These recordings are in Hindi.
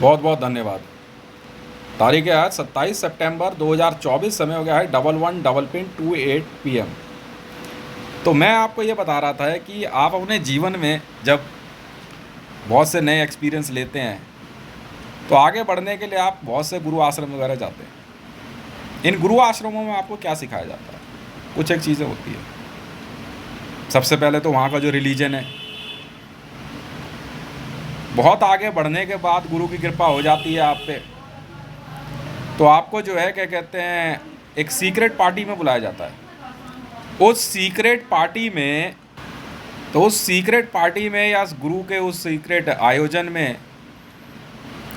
बहुत बहुत धन्यवाद। तारीख है आज 27 सितंबर 2024। समय हो गया है 11:11 PM। तो मैं आपको ये बता रहा था कि आप अपने जीवन में जब बहुत से नए एक्सपीरियंस लेते हैं तो आगे बढ़ने के लिए आप बहुत से गुरु आश्रम वगैरह जाते हैं। इन गुरु आश्रमों में आपको क्या सिखाया जाता है? कुछ एक चीज़ें होती है। सबसे पहले तो वहाँ का जो रिलीजन है, बहुत आगे बढ़ने के बाद गुरु की कृपा हो जाती है आप पे, तो आपको जो है क्या कहते हैं, एक सीक्रेट पार्टी में बुलाया जाता है। उस सीक्रेट पार्टी में या गुरु के उस सीक्रेट आयोजन में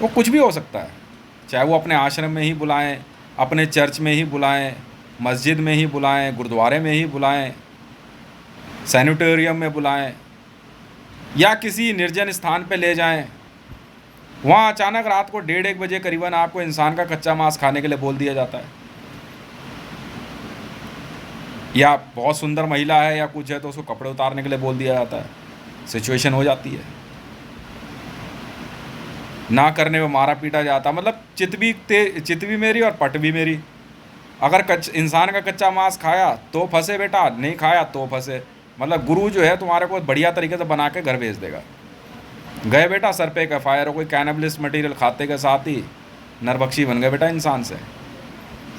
वो कुछ भी हो सकता है। चाहे वो अपने आश्रम में ही बुलाएं, अपने चर्च में ही बुलाएं, मस्जिद में ही बुलाएं, गुरुद्वारे में ही बुलाएं, सैनिटोरियम में बुलाएं, या किसी निर्जन स्थान पे ले जाएं। वहाँ अचानक रात को 1:30 बजे करीबन आपको इंसान का कच्चा मांस खाने के लिए बोल दिया जाता है, या बहुत सुंदर महिला है या कुछ है तो उसको कपड़े उतारने के लिए बोल दिया जाता है। सिचुएशन हो जाती है, ना करने में मारा पीटा जाता। मतलब चित भी मेरी और पट भी मेरी। अगर इंसान का कच्चा मांस खाया तो फंसे बेटा, नहीं खाया तो फंसे। मतलब गुरु जो है तुम्हारे को बढ़िया तरीके से बना के घर भेज देगा। गए बेटा, सर पे एक FIR हो, कोई कैनबलिस्ट मटेरियल खाते के साथ ही नरबक्षी बन गए बेटा इंसान से,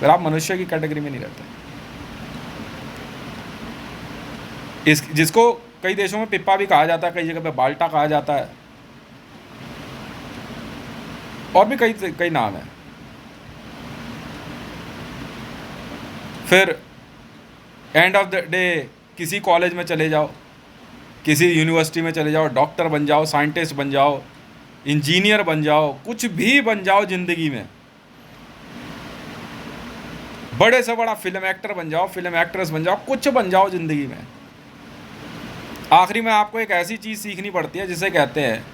फिर आप मनुष्य की कैटेगरी में नहीं रहते। जिसको कई देशों में पिप्पा भी कहा जाता है, कई जगह पे बाल्टा कहा जाता है, और भी कई नाम है। फिर एंड ऑफ द डे किसी कॉलेज में चले जाओ, किसी यूनिवर्सिटी में चले जाओ, डॉक्टर बन जाओ, साइंटिस्ट बन जाओ, इंजीनियर बन जाओ, कुछ भी बन जाओ ज़िंदगी में, बड़े से बड़ा फिल्म एक्टर बन जाओ, फिल्म एक्ट्रेस बन जाओ, कुछ बन जाओ ज़िंदगी में, आखिरी में आपको एक ऐसी चीज़ सीखनी पड़ती है जिसे कहते हैं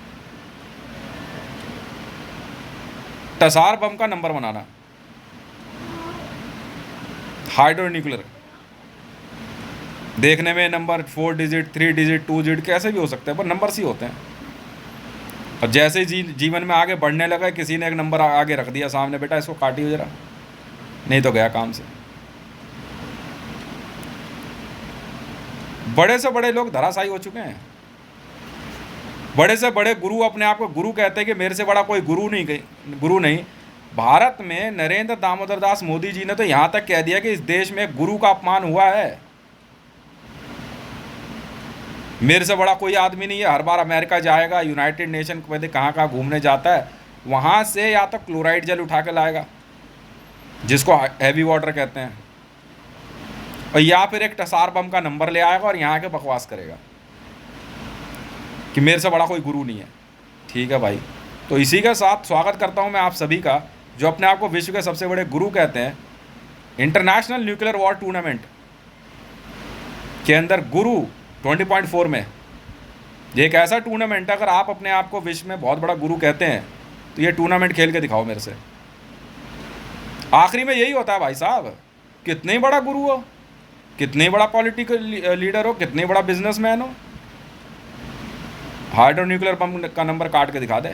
टसार बम का नंबर बनाना, हाइड्रोन्यूक्लियर। देखने में नंबर 4 डिजिट, 3 डिजिट, 2 डिजिट कैसे भी हो सकते हैं, पर नंबर्स ही होते हैं। और जैसे ही जीवन में आगे बढ़ने लगा, किसी ने एक नंबर आगे रख दिया सामने, बेटा इसको काटिए जरा, नहीं तो गया काम से। बड़े से बड़े लोग धराशायी हो चुके हैं। बड़े से बड़े गुरु अपने आप को गुरु कहते हैं कि मेरे से बड़ा कोई गुरु नहीं। भारत में नरेंद्र दामोदर दास मोदी जी ने तो यहाँ तक कह दिया कि इस देश में गुरु का अपमान हुआ है। मेरे से बड़ा कोई आदमी नहीं है। हर बार अमेरिका जाएगा, यूनाइटेड नेशन को कहाँ घूमने जाता है, वहाँ से या तो क्लोराइड जल उठा के लाएगा जिसको हैवी वाटर कहते हैं, और या फिर एक टसार बम का नंबर ले आएगा और यहाँ के बकवास करेगा कि मेरे से बड़ा कोई गुरु नहीं है। ठीक है भाई, तो इसी के साथ स्वागत करता हूँ मैं आप सभी का, जो अपने आप को विश्व के सबसे बड़े गुरु कहते हैं। इंटरनेशनल न्यूक्लियर वॉर टूर्नामेंट के अंदर गुरु 20.4 में, ये एक ऐसा टूर्नामेंट है, अगर आप अपने आप को विश्व में बहुत बड़ा गुरु कहते हैं तो ये टूर्नामेंट खेल के दिखाओ मेरे से। आखिरी में यही होता है भाई साहब, कितने बड़ा गुरु हो, कितने बड़ा पॉलिटिकल लीडर हो, कितने बड़ा बिजनेसमैन हो, हाइड्रोन्यूक्लियर बम का नंबर काट के दिखा दे।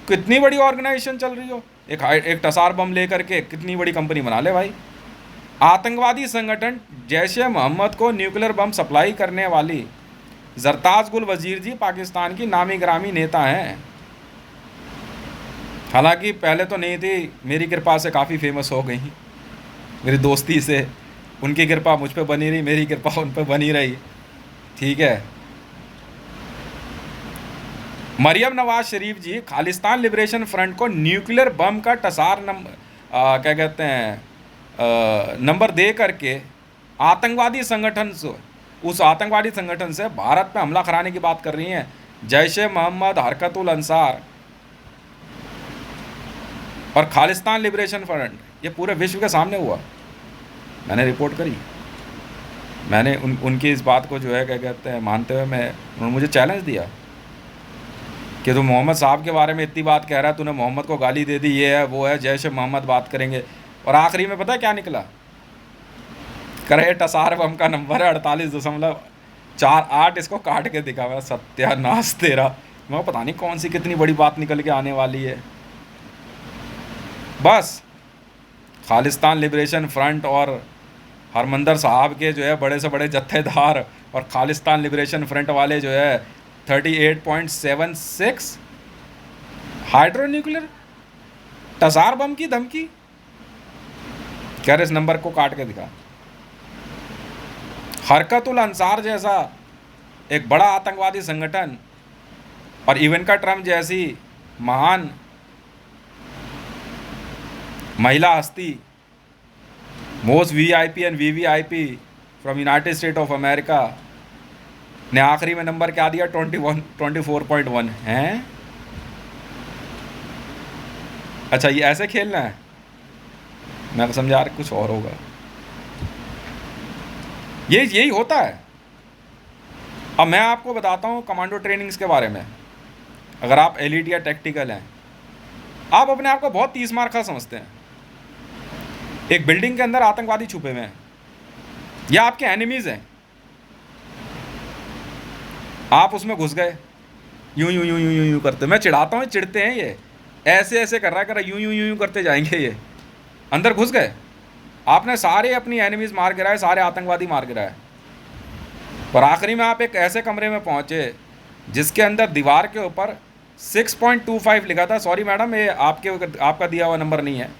कितनी बड़ी ऑर्गेनाइजेशन चल रही हो, एक टसार बम लेकर के कितनी बड़ी कंपनी बना ले भाई। आतंकवादी संगठन जैश-ए मोहम्मद को न्यूक्लियर बम सप्लाई करने वाली जरताज गुल वजीर जी पाकिस्तान की नामी ग्रामी नेता हैं। हालांकि पहले तो नहीं थी, मेरी कृपा से काफ़ी फेमस हो गई, मेरी दोस्ती से उनकी कृपा मुझ पे बनी रही, मेरी कृपा उन पे बनी रही। ठीक है। मरियम नवाज शरीफ जी खालिस्तान लिबरेशन फ्रंट को न्यूक्लियर बम का टसार क्या कहते हैं नंबर दे करके आतंकवादी संगठन से, उस आतंकवादी संगठन से भारत पे हमला कराने की बात कर रही हैं। जैश-ए मोहम्मद, हरकतुल अंसार और खालिस्तान लिबरेशन फ्रंट, ये पूरे विश्व के सामने हुआ। मैंने रिपोर्ट करी, मैंने उनकी इस बात को जो है क्या कहते हैं मानते हुए उन्होंने मुझे चैलेंज दिया कि तू मोहम्मद साहब के बारे में इतनी बात कह रहा है, तूने मोहम्मद को गाली दे दी, ये है वो है, जैश-ए मोहम्मद बात करेंगे। और आखिरी में पता है क्या निकला? करे टसार बम का नंबर है 48.48, इसको काट के दिखा हुआ। सत्यानाश तेरा। मैं पता नहीं कौन सी कितनी बड़ी बात निकल के आने वाली है। बस खालिस्तान लिबरेशन फ्रंट और हरमंदर साहब के जो है बड़े से बड़े जत्थेदार और खालिस्तान लिबरेशन फ्रंट वाले जो है 38.76 हाइड्रो न्यूक्लियर टसार बम की धमकी। कह रहे इस नंबर को काट के दिखा। हरकतुल अंसार जैसा एक बड़ा आतंकवादी संगठन और इवेंका ट्रम्प जैसी महान महिला हस्ती, most VIP and VVIP from United state of America ने आखिरी में नंबर क्या दिया? 24.1 हैं। अच्छा, ये ऐसे खेलना है? मैं तो समझा रहा कुछ और होगा। यही होता है। अब मैं आपको बताता हूँ कमांडो ट्रेनिंग्स के बारे में। अगर आप एलीट या टैक्टिकल हैं, आप अपने आप को बहुत 30 मार्का समझते हैं। एक बिल्डिंग के अंदर आतंकवादी छुपे हुए हैं या आपके एनिमीज हैं, आप उसमें घुस गए, यूं यूं यूं यूं यूं यूं करते। मैं चिढ़ाता हूँ, चिढ़ते हैं ये, ऐसे ऐसे कर रहा यूं यूं यूं यूं करते जाएंगे। ये अंदर घुस गए, आपने सारे अपनी एनिमीज मार गिराए, सारे आतंकवादी मार गिराए, और आखिरी में आप एक ऐसे कमरे में पहुंचे जिसके अंदर दीवार के ऊपर 6.25 लिखा था। सॉरी मैडम, ये आपका दिया हुआ नंबर नहीं है,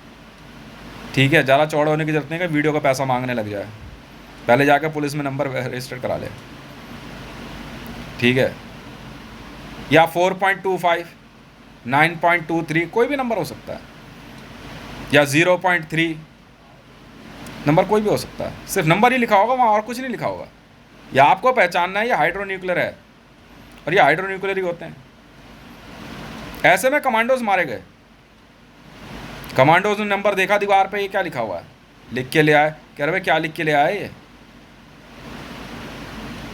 ठीक है? ज़्यादा चौड़ा होने की जरूरत नहीं है, वीडियो का पैसा मांगने लग जाए। पहले जाकर पुलिस में नंबर रजिस्टर करा ले, ठीक है? या 4.25, 9.23, कोई भी नंबर हो सकता है, या 0.3 नंबर कोई भी हो सकता है। सिर्फ नंबर ही लिखा होगा वहाँ, और कुछ नहीं लिखा होगा। या आपको पहचानना है ये हाइड्रो न्यूक्लियर है, और ये हाइड्रो न्यूक्लियर ही होते हैं। ऐसे में कमांडोज मारे गए। कमांडोज ने नंबर देखा दीवार पे, ये क्या लिखा हुआ है, लिख के ले आए। कह रहे क्या लिख के ले आए ये?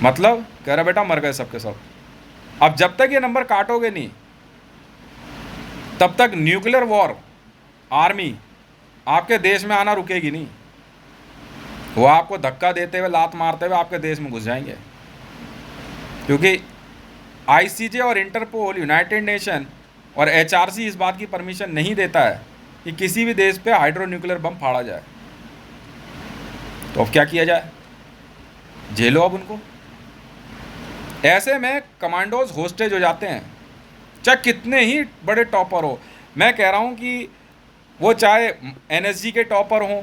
मतलब कह रहा बेटा मर गए सबके सब। अब जब तक ये नंबर काटोगे नहीं, तब तक न्यूक्लियर वॉर आर्मी आपके देश में आना रुकेगी नहीं। वो आपको धक्का देते हुए, लात मारते हुए आपके देश में घुस जाएंगे, क्योंकि आईसीजे और इंटरपोल, यूनाइटेड नेशन और एचआरसी इस बात की परमिशन नहीं देता है कि किसी भी देश पे हाइड्रो न्यूक्लियर बम फाड़ा जाए। तो अब क्या किया जाए? जेलो अब उनको। ऐसे में कमांडोज होस्टेज हो जाते हैं, चाहे कितने ही बड़े टॉपर हो। मैं कह रहा हूँ कि वो चाहे एनएसजी के टॉपर हों,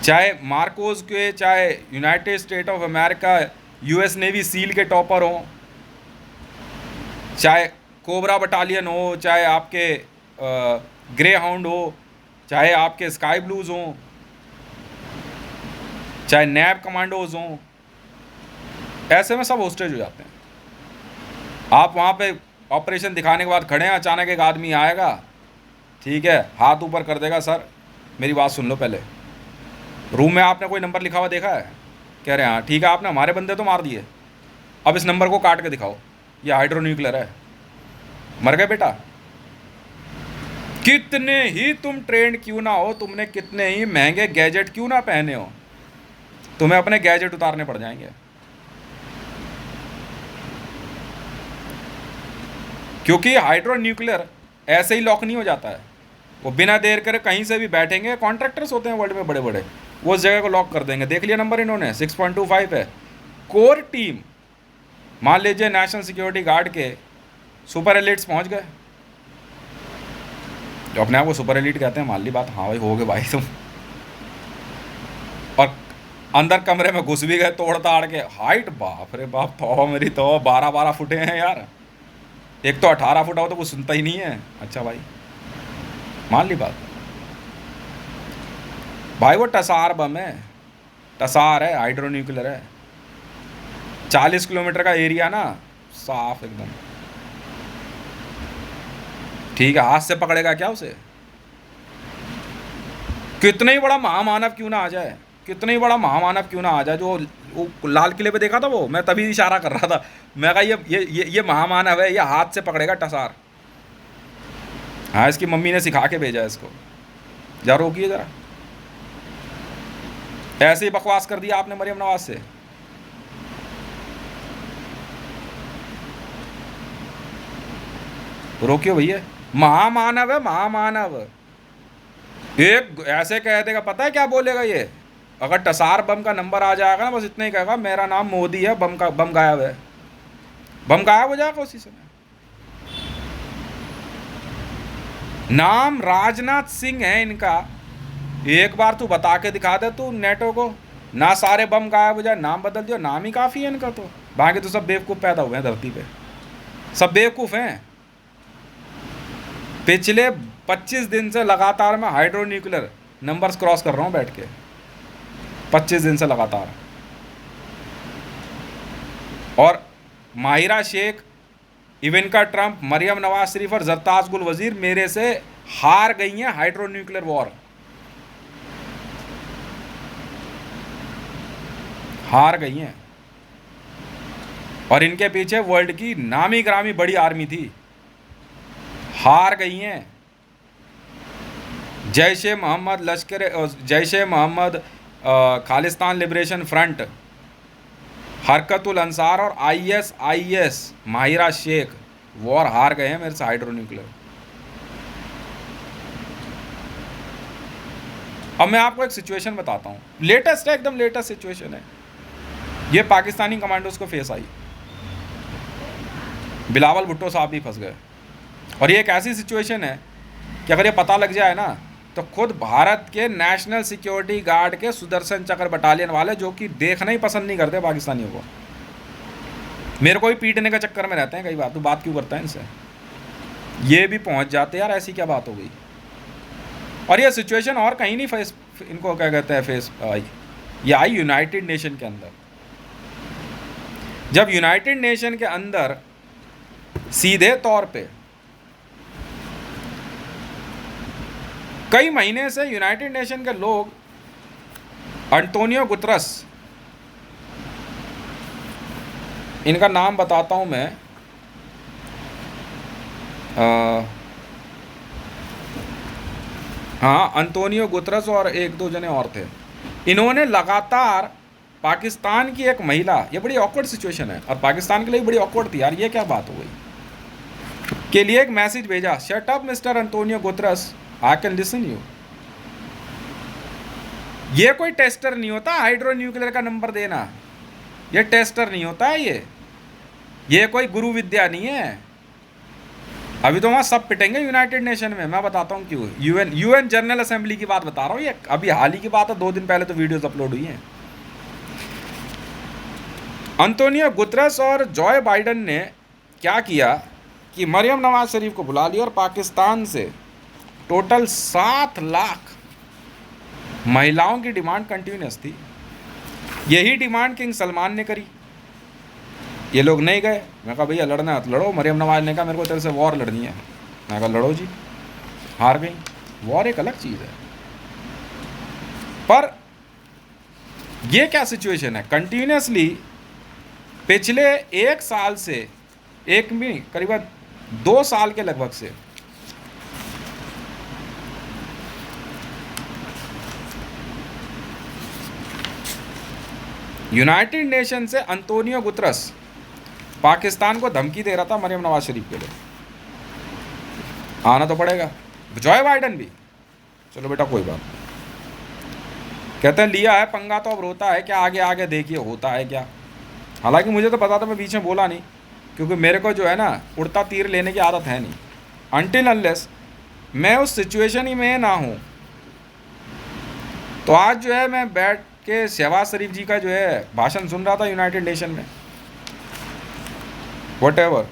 चाहे मार्कोस के, चाहे United state of America US navy seal के टॉपर हों, चाहे कोबरा बटालियन हो, चाहे आपके ग्रे हाउंड हो, चाहे आपके स्काई ब्लूज हों, चाहे नैब कमांडोज हों, ऐसे में सब होस्टेज हो जाते हैं। आप वहाँ पे ऑपरेशन दिखाने के बाद खड़े हैं, अचानक एक आदमी आएगा, ठीक है, हाथ ऊपर कर देगा, सर मेरी बात सुन लो पहले, रूम में आपने कोई नंबर लिखा हुआ देखा है? कह रहे हैं हाँ। ठीक है, आपने हमारे बंदे तो मार दिए, अब इस नंबर को काट के दिखाओ, ये हाइड्रो न्यूक्लियर है। मर गए बेटा। कितने ही तुम ट्रेंड क्यों ना हो, तुमने कितने ही महंगे गैजेट क्यों ना पहने हो, तुम्हें अपने गैजेट उतारने पड़ जाएंगे। क्योंकि हाइड्रो न्यूक्लियर ऐसे ही लॉक नहीं हो जाता है, वो बिना देर करे कहीं से भी बैठेंगे। कॉन्ट्रैक्टर्स होते हैं वर्ल्ड में बड़े बड़े, वो उस जगह को लॉक कर देंगे। देख लिया नंबर इन्होंने 6.25 है। कोर टीम, मान लीजिए नेशनल सिक्योरिटी गार्ड के सुपर एलिट्स पहुंच गए, जो अपने आप को सुपर एलिट कहते हैं, मान ली बात, हाँ भाई हो गए भाई तुम, और अंदर कमरे में घुस भी गए तोड़ ताड़ के। हाइट बाप रे बाप, तो मेरी तो 12-12 फुटे हैं यार, एक तो 18 फुट हो तो कुछ सुनता ही नहीं है। अच्छा भाई, मान ली बात भाई, वो टसार बम है, टसार है, हाइड्रो न्यूक्लियर है। 40 किलोमीटर का एरिया ना, साफ एकदम, ठीक है, हाथ से पकड़ेगा क्या उसे? कितना ही बड़ा महामानव क्यों ना आ जाए, कितना ही बड़ा महामानव क्यों ना आ जाए। जो वो लाल किले पे देखा था, वो मैं तभी इशारा कर रहा था, मैं कहा ये महामानव है, ये हाथ से पकड़ेगा टसार। हाँ, इसकी मम्मी ने सिखा के भेजा इसको। जरा रोकिए जरा, ऐसे ही बकवास कर दिया आपने मरियम नवाज से। रोकियो भैया, महामानव है, महामानव। एक ऐसे कह देगा, पता है क्या बोलेगा ये, अगर टसार बम का नंबर आ जाएगा ना, बस इतना ही कहेगा मेरा नाम मोदी है, बम गायब है, बम गायब हो जाएगा उसी समय। नाम राजनाथ सिंह है इनका, एक बार तू बता के दिखा दे तू नेटो को, ना सारे बम गायब हो जाए, नाम बदल दियो, नाम ही काफ़ी है इनका। तो बाकी तो सब बेवकूफ़ पैदा हुए हैं धरती पे, सब बेवकूफ़ हैं। पिछले 25 दिन से लगातार मैं हाइड्रो न्यूक्लियर नंबर्स क्रॉस कर रहा हूँ बैठ के, 25 दिन से लगातार। और माहिरा शेख, इवेंका ट्रंप, मरियम नवाज शरीफ और जरताज गुल वजीर मेरे से हार गई हैं हाइड्रो न्यूक्लियर वॉर, हार गई हैं। और इनके पीछे वर्ल्ड की नामी ग्रामी बड़ी आर्मी थी, हार गई हैं। जैश ए मोहम्मद, जैश ए मोहम्मद, खालिस्तान लिबरेशन फ्रंट, हरकतुल अंसार और ISIS, माहिरा शेख वॉर हार गए हैं मेरे से हाइड्रो न्यूक्लियर। अब मैं आपको एक सिचुएशन बताता हूँ, लेटेस्ट है, एकदम लेटेस्ट सिचुएशन है। ये पाकिस्तानी कमांडोज को फेस आई, बिलावल भुट्टो साहब भी फंस गए। और ये एक ऐसी सिचुएशन है कि अगर ये पता लग जाए ना, तो खुद भारत के नेशनल सिक्योरिटी गार्ड के सुदर्शन चक्र बटालियन वाले, जो कि देखना ही पसंद नहीं करते पाकिस्तानियों को, मेरे को ही पीटने के चक्कर में रहते हैं कई बार, तो बात क्यों करता है इनसे, ये भी पहुंच जाते यार, ऐसी क्या बात हो गई। और ये सिचुएशन और कहीं नहीं फेस, इनको क्या कहते हैं फेस आई, ये आई यूनाइटेड नेशन के अंदर। जब यूनाइटेड नेशन के अंदर सीधे तौर पे कई महीने से यूनाइटेड नेशन के लोग अंटोनियो गुतरस, इनका नाम बताता हूं मैं, हाँ अंटोनियो गुतरस और एक दो जने और थे, इन्होंने लगातार पाकिस्तान की एक महिला, ये बड़ी ऑकवर्ड सिचुएशन है और पाकिस्तान के लिए बड़ी ऑकवर्ड थी यार, ये क्या बात हो गई, के लिए एक मैसेज भेजा, shut up mister Antonio Guterres, I can listen you. ये कोई टेस्टर नहीं होता हाइड्रो न्यूक्लियर का नंबर देना, ये टेस्टर नहीं होता है, ये कोई गुरु विद्या नहीं है। अभी तो वहाँ सब पिटेंगे यूनाइटेड नेशन में, मैं बताता हूँ क्यों। यूएन जनरल असेंबली की बात बता रहा हूँ, ये अभी हाल ही की बात है, 2 दिन पहले तो वीडियोस अपलोड हुई हैं। अंटोनियो गुतरस और जॉय बाइडन ने क्या किया कि मरियम नवाज शरीफ को बुला लिया और पाकिस्तान से टोटल 7 लाख महिलाओं की डिमांड कंटिन्यूस थी। यही डिमांड किंग सलमान ने करी, ये लोग नहीं गए। मैं कहा भैया लड़ना है तो लड़ो। मरियम नवाज ने कहा मेरे को तेरे से वॉर लड़नी है, मैं कहा लड़ो जी, हार गई। वॉर एक अलग चीज़ है, पर ये क्या सिचुएशन है, कंटिन्यूसली पिछले 1 साल से, एक भी करीबन 2 साल के लगभग से यूनाइटेड नेशन से अंटोनियो गुतरस पाकिस्तान को धमकी दे रहा था मरियम नवाज शरीफ के लिए, आना तो पड़ेगा। जॉय बाइडन भी, चलो बेटा कोई बात, कहते हैं लिया है पंगा तो अब रोता है क्या, आगे आगे देखिए होता है क्या। हालांकि मुझे तो पता था, मैं बीच में बोला नहीं, क्योंकि मेरे को जो है ना उड़ता तीर लेने की आदत है नहीं, अनटिल अनलेस मैं उस सिचुएशन ही में ना हूँ। तो आज जो है मैं बैठ के शहबाज शरीफ जी का जो है भाषण सुन रहा था यूनाइटेड नेशन में, व्हाटएवर।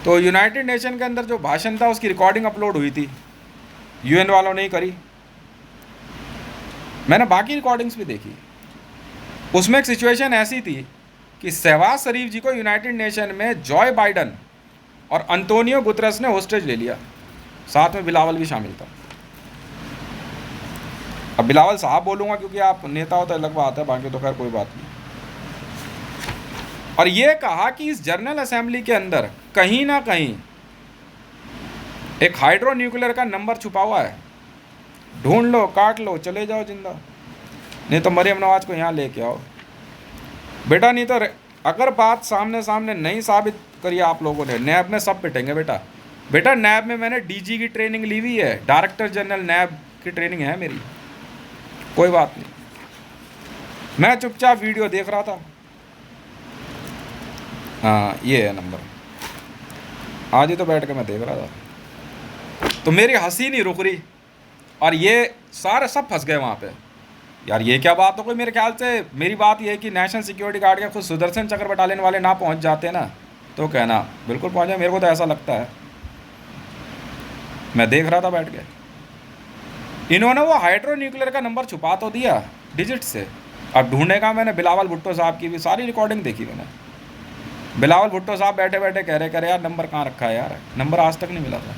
तो यूनाइटेड नेशन के अंदर जो भाषण था उसकी रिकॉर्डिंग अपलोड हुई थी, यूएन वालों ने ही करी, मैंने बाकी रिकॉर्डिंग्स भी देखी। उसमें एक सिचुएशन ऐसी थी कि शहबाज शरीफ जी को यूनाइटेड नेशन में जॉय बाइडन और अंटोनियो गुतरस ने होस्टेज ले लिया, साथ में बिलावल भी शामिल था। अब बिलावल साहब बोलूँगा क्योंकि आप नेता हो तो अलग बात है, बाकी तो खैर कोई बात नहीं। और ये कहा कि इस जनरल असेंबली के अंदर कहीं ना कहीं एक हाइड्रो न्यूक्लियर का नंबर छुपा हुआ है, ढूंढ लो, काट लो, चले जाओ जिंदा, नहीं तो मरियम नवाज को यहाँ लेके आओ बेटा। नहीं तो अगर बात सामने सामने नहीं साबित करी आप लोगों ने, नैब में सब पिटेंगे बेटा, बेटा नैब में मैंने डीजी की ट्रेनिंग ली हुई है, डायरेक्टर जनरल नैब की ट्रेनिंग है मेरी। कोई बात नहीं, मैं चुपचाप वीडियो देख रहा था। हाँ ये है नंबर, आज ही तो बैठ के मैं देख रहा था, तो मेरी हंसी नहीं रुक रही, और ये सारे सब फंस गए वहाँ पे। यार ये क्या बात हो गई? मेरे ख्याल से मेरी बात ये है कि नेशनल सिक्योरिटी गार्ड के खुद सुदर्शन चक्र बटालियन वाले ना पहुँच जाते ना तो कहना बिल्कुल पहुँचे, मेरे को तो ऐसा लगता है। मैं देख रहा था बैठ के, इन्होंने वो हाइड्रो न्यूक्लियर का नंबर छुपा तो दिया डिजिट से। अब ढूंढने का मैंने बिलावल भुट्टो साहब की भी सारी रिकॉर्डिंग देखी मैंने। बिलावल भुट्टो साहब बैठे बैठे कह रहे यार नंबर कहाँ रखा है यार, नंबर आज तक नहीं मिला था।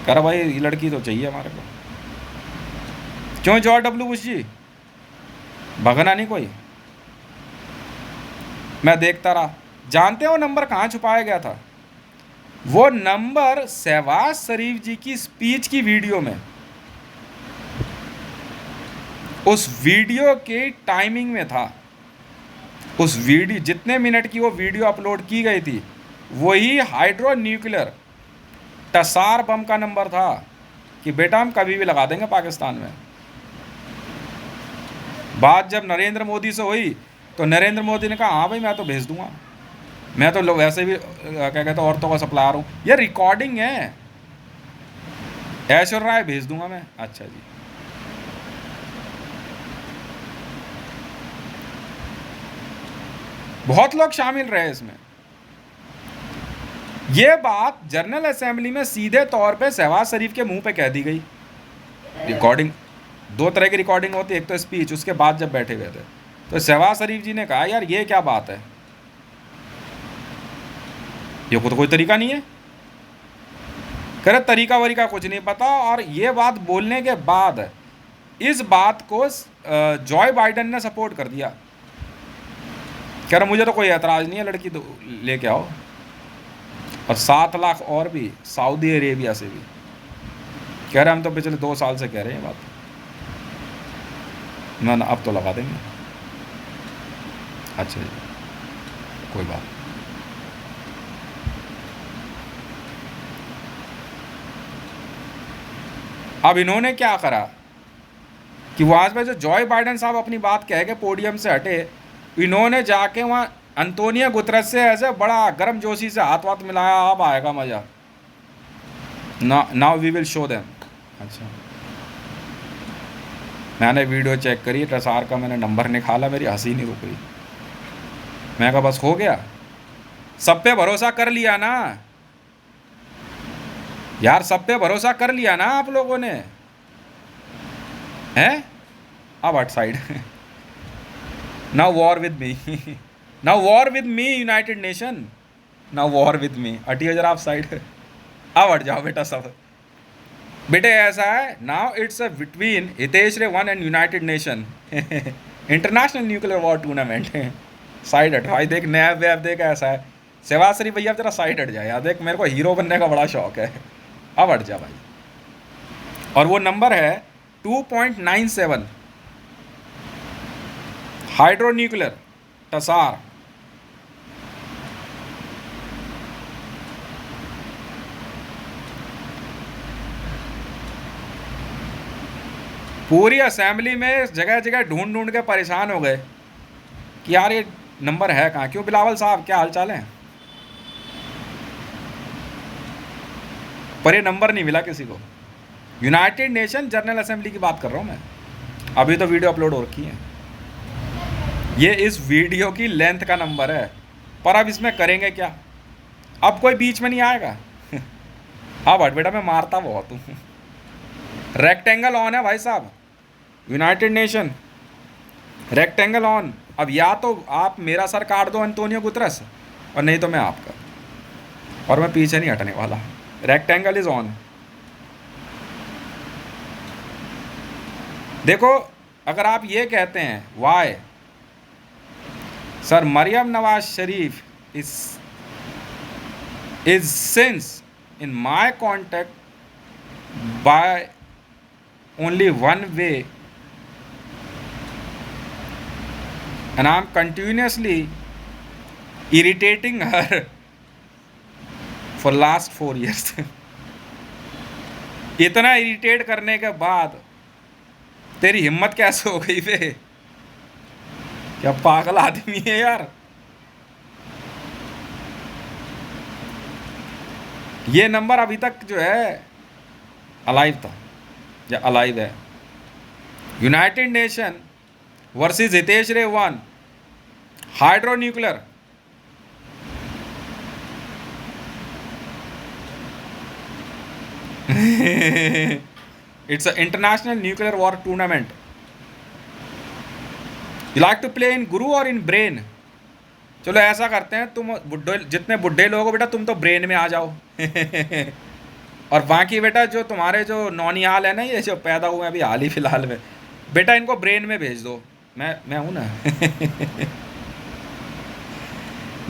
कह रहा भाई ये लड़की तो चाहिए हमारे को। क्यों जॉर्ज डब्ल्यू बुश जी, भगना नहीं कोई। मैं देखता रहा। जानते हो नंबर कहाँ छुपाया गया था? वो नंबर शहबाज शरीफ जी की स्पीच की वीडियो में, उस वीडियो के टाइमिंग में था। उस वीडियो जितने मिनट की वो वीडियो अपलोड की गई थी वही हाइड्रो न्यूक्लियर टसार बम का नंबर था कि बेटा हम कभी भी लगा देंगे पाकिस्तान में। बात जब नरेंद्र मोदी से हुई तो नरेंद्र मोदी ने कहा हाँ भाई मैं तो भेज दूंगा, मैं तो वैसे भी क्या कहते हैं औरतों का सप्लायर हूँ। ये रिकॉर्डिंग है, ऐश्वर्या राय भेज दूंगा मैं। अच्छा जी, बहुत लोग शामिल रहे इसमें। ये बात जनरल असेंबली में सीधे तौर पे शहबाज शरीफ के मुंह पे कह दी गई। रिकॉर्डिंग, दो तरह की रिकॉर्डिंग होती है, एक तो स्पीच, उसके बाद जब बैठे हुए थे तो शहबाज शरीफ जी ने कहा यार ये क्या बात है, ये तो कोई तरीका नहीं है। कह रहे तरीका वरीका कुछ नहीं पता। और ये बात बोलने के बाद इस बात को जॉय बाइडेन ने सपोर्ट कर दिया। कह रहा मुझे तो कोई एतराज़ नहीं है, लड़की तो लेके आओ। और 7 लाख और भी सऊदी अरेबिया से भी। कह रहे हम तो पिछले 2 साल से कह रहे हैं बात, ना अब तो लगा देंगे। अच्छा जी, कोई बात। अब इन्होंने क्या करा कि वहाँ पे जो जॉय बाइडेन साहब अपनी बात कह के पोडियम से हटे, इन्होंने जाके वहाँ अंतोनियो गुतरस से ऐसे बड़ा गर्म जोशी से हाथ वाथ मिलाया। अब आएगा मज़ा, now we will show them. अच्छा, मैंने वीडियो चेक करी, टसार का मैंने नंबर निकाला, मेरी हंसी नहीं रुक रही। मैं कहा बस हो गया, सब पे भरोसा कर लिया ना यार, सब पे भरोसा कर लिया ना आप लोगों ने, हैं? अब outside now war with me now war with me United Nation, now war with me. हटिए जरा आप साइड, अब हट जाओ बेटा सब। बेटे ऐसा है, now it's a between Hitesh रे 1 and United nation international nuclear war tournament side हट भाई। देख नैब वैब देख, ऐसा है। शहबाज शरीफ भैया जरा साइड हट जाए यार, देख मेरे को हीरो बनने का बड़ा शौक है। अब हट जा भाई। और वो नंबर है 2.97 हाइड्रो न्यूक्लियर टसार। पूरी असेंबली में जगह जगह ढूंढ ढूंढ के परेशान हो गए कि यार ये नंबर है कहाँ। क्यों बिलावल साहब, क्या हाल चाल है? पर ये नंबर नहीं मिला किसी को। यूनाइटेड नेशन जनरल असेंबली की बात कर रहा हूँ मैं, अभी तो वीडियो अपलोड हो रखी है। ये इस वीडियो की लेंथ का नंबर है। पर अब इसमें करेंगे क्या, अब कोई बीच में नहीं आएगा। अब हट बेटा, मैं मारता बहुत हूँ। रेक्टेंगल ऑन है भाई साहब, यूनाइटेड नेशन रेक्टेंगल ऑन। अब या तो आप मेरा सर काट दो अंतोनियो गुतरस, और नहीं तो मैं आपका, और मैं पीछे नहीं हटने वाला। Rectangle is on. देखो, अगर आप ये कहते हैं why sir Maryam Nawaz Sharif is since in my contact by only one way and I'm continuously irritating her for last 4 years। इतना इरिटेट करने के बाद तेरी हिम्मत कैसे हो गई बे? क्या पागल आदमी है यार। ये नंबर अभी तक जो है अलाइव था या अलाइव है। यूनाइटेड नेशन वर्सेस हितेश रे 1 hydro nuclear. It's an international nuclear war tournament. You like to play in Guru or in Brain? चलो ऐसा करते हैं, तुम बुड्ढे जितने बुड्ढे लोग हो बेटा तुम तो ब्रेन में आ जाओ। और बाकी बेटा जो तुम्हारे जो नौनियाल है ना, ये जो पैदा हुए अभी हाल ही फिलहाल में, बेटा इनको ब्रेन में भेज दो। मैं हूँ ना।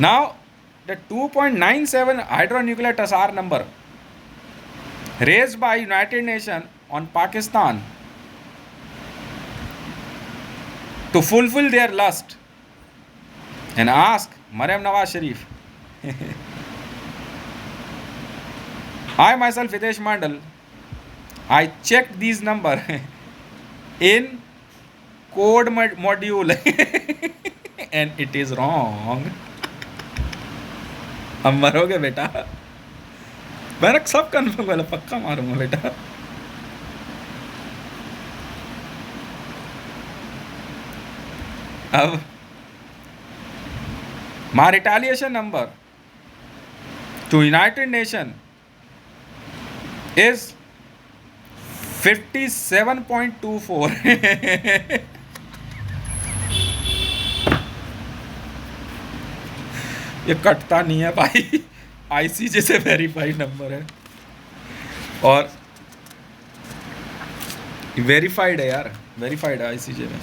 Now the 2.97 hydronuclear Tsar number raised by United Nations on Pakistan to fulfill their lust and ask Maryam Nawaz Sharif. I myself Hitesh Mandal, I checked these number in code module and it is wrong. अब मरोगे बेटा। मैंने सब कन्फर्म वाला पक्का मारूंगा बेटा। अब my retaliation number two United Nation is 57.24। ये कटता नहीं है भाई, आईसीजे से वेरीफाइड नंबर है और वेरीफाइड है यार, वेरीफाइड है आईसीजे में,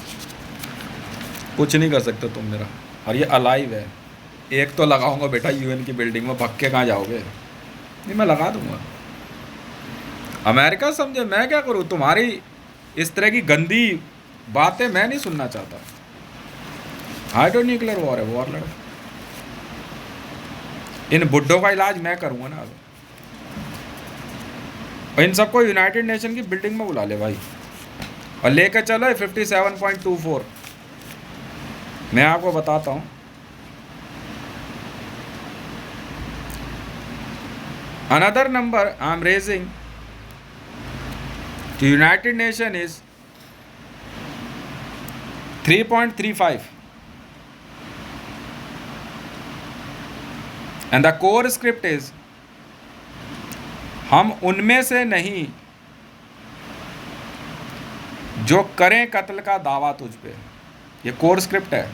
कुछ नहीं कर सकते तुम मेरा। और ये अलाइव है। एक तो लगाऊंगा बेटा यूएन की बिल्डिंग में, भग के कहाँ जाओगे? नहीं मैं लगा दूंगा। अमेरिका समझे मैं क्या करूँ? तुम्हारी इस तरह की गंदी बातें मैं नहीं सुनना चाहता। हाइड्रो न्यूक्लियर वॉर है, वॉर लड़ो। इन बुड्ढों का इलाज मैं करूँगा ना। और इन सबको यूनाइटेड नेशन की बिल्डिंग में बुला ले भाई और लेकर चलो 57.24। मैं आपको बताता हूँ, another number I am raising to United Nation is 3.35 and the core script is हम उनमें से नहीं जो करें कत्ल का दावा तुझ पे। ये कोर स्क्रिप्ट है।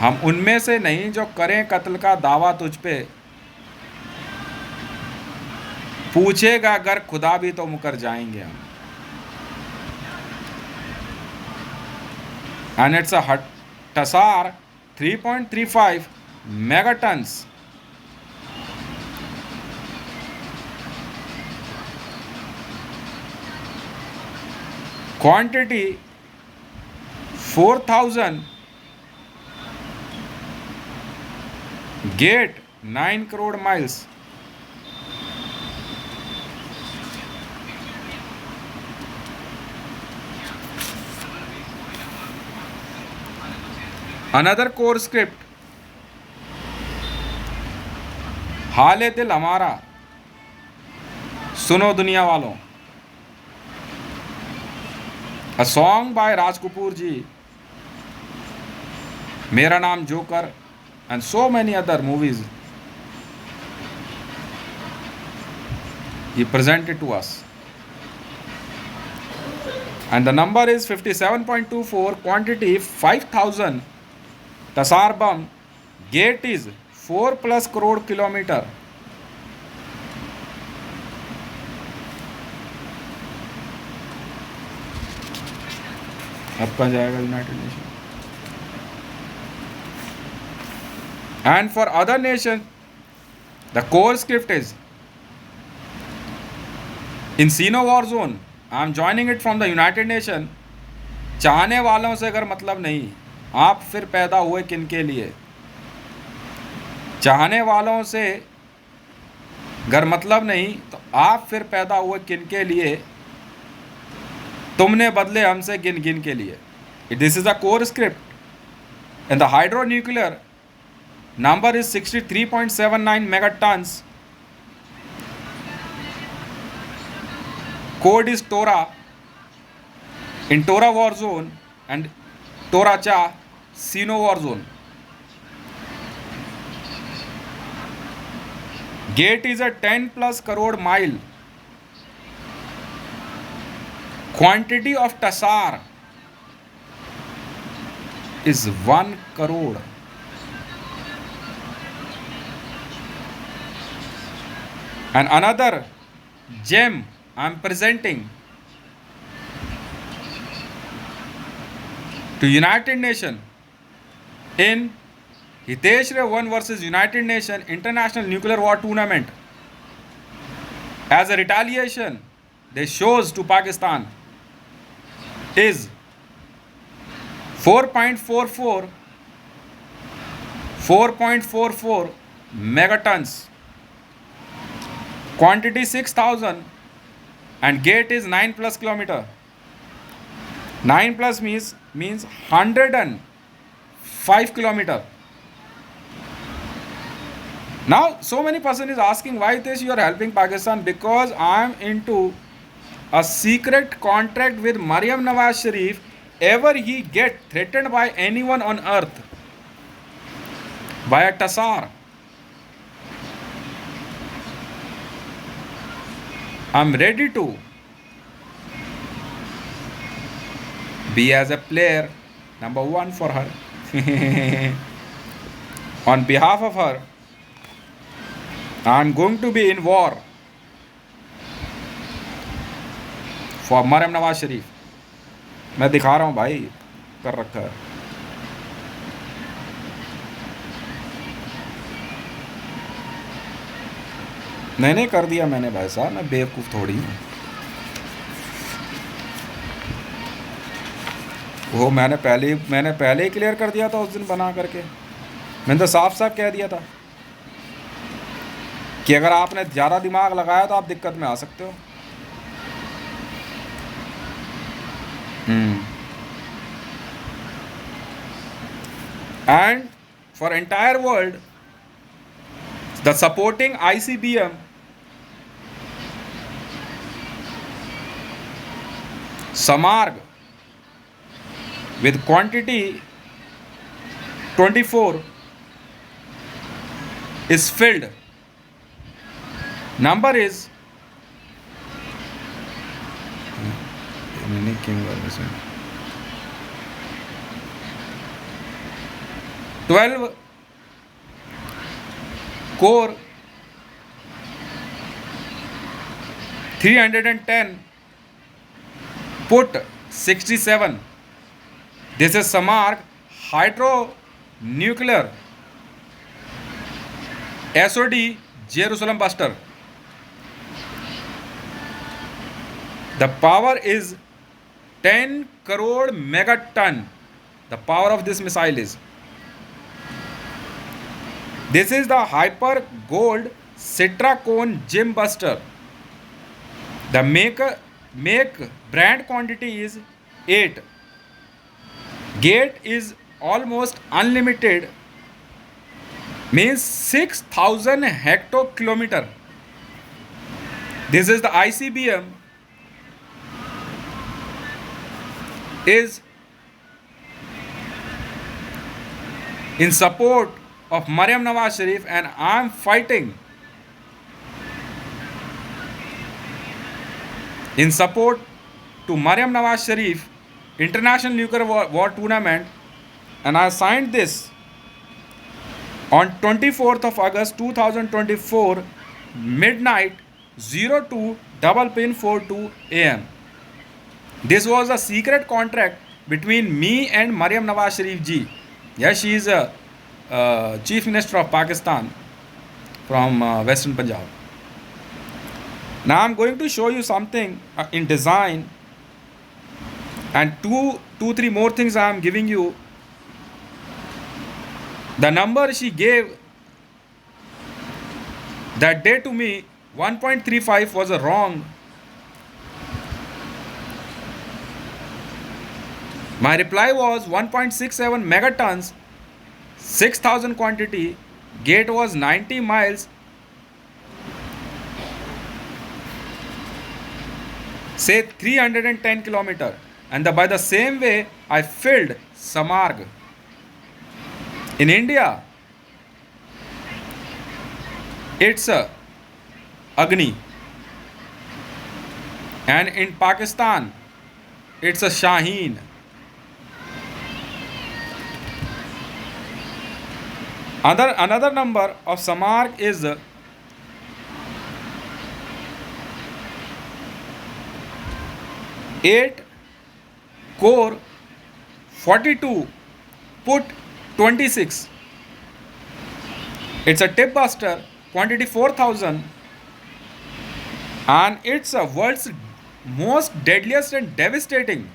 हम उनमें से नहीं जो करें कत्ल का दावा तुझ पे, पूछेगा अगर खुदा भी तो मुकर जाएंगे हम। And it's a Tsar 3.35 megatons. Quantity 4000, get 9 crore miles. Another core script, हाले दिल हमारा सुनो दुनिया वालों। A song by Raj Kapoor ji, मेरा नाम joker, and so many other movies he presented to us. And the number is 57.24, quantity 5000, Tasar bomb, gate is 4+ crore kilometer. अब कहाँ जाएगा United nation? And for other nations, the core script is in Sino war zone. I am joining it from the United Nation. चाहने वालों से अगर मतलब नहीं, आप फिर पैदा हुए किन के लिए? चाहने वालों से अगर मतलब नहीं तो आप फिर पैदा हुए किन के लिए, तुमने बदले हमसे गिन गिन के लिए. This is a core script. In the hydro nuclear number is 63.79 megatons. Code is Tora. In Tora war zone and Tora Cha Sino war zone. Gate is a 10 plus crore mile. Quantity of Tassar is 1 crore. And another gem I am presenting to United Nations in Hitesh Ray 1 versus United Nations International Nuclear War Tournament. As a retaliation, they shows to Pakistan is 4.44 megatons. Quantity 6,000 and gate is 9 plus kilometer. 9 plus means 105 kilometer. Now so many person is asking why this you are helping Pakistan, because I am into a secret contract with Maryam Nawaz Sharif. Ever he get threatened by anyone on earth by a Tassar, I'm ready to be as a player number one for her. On behalf of her, I'm going to be in war for Maryam Nawaz Sharif. मैं दिखा रहा हूँ भाई, कर रखा है. नहीं कर दिया मैंने भाई साहब, मैं बेवकूफ़ थोड़ी हूँ. वो मैंने पहले ही क्लियर कर दिया था उस दिन बना करके. मैंने तो साफ साफ कह दिया था कि अगर आपने ज़्यादा दिमाग लगाया तो आप दिक्कत में आ सकते हो. And for entire world, the supporting ICBM Samarg with quantity 24 is filled. Number is 12 core 310 put 67. This is Samarg hydro nuclear SOD Jerusalem Buster. The power is 10 crore megaton. The power of this missile is. This is the Hyper Gold Citracone Gem Buster. The make brand quantity is 8. Gate is almost unlimited, means 6,000 hectokilometer. This is the ICBM is in support of Maryam Nawaz Sharif, and I am fighting in support to Maryam Nawaz Sharif International Nuclear War Tournament, and I signed this on 24th of August 2024 midnight 02:42 AM. This was a secret contract between me and Maryam Nawaz Sharif ji. Yes, she is a Chief Minister of Pakistan from Western Punjab. Now I'm going to show you something in design, and three more things I am giving you. The number she gave that day to me 1.35 was wrong. My reply was 1.67 megatons, 6,000 quantity. Gate was 90 miles. Say 310 kilometer. And by the same way, I filled Samarg. In India, it's a Agni. And in Pakistan, it's a Shaheen. Another number of Samarg is 8 core 42 put 26. It's a tip buster, quantity 4,000, and it's a world's most deadliest and devastating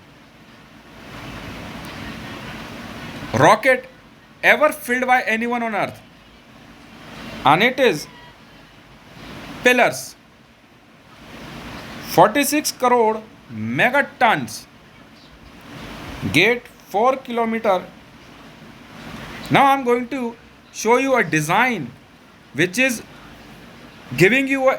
rocket ever filled by anyone on earth. And it is pillars, 46 crore megatons, gate 4 kilometer. Now I'm going to show you a design which is giving you a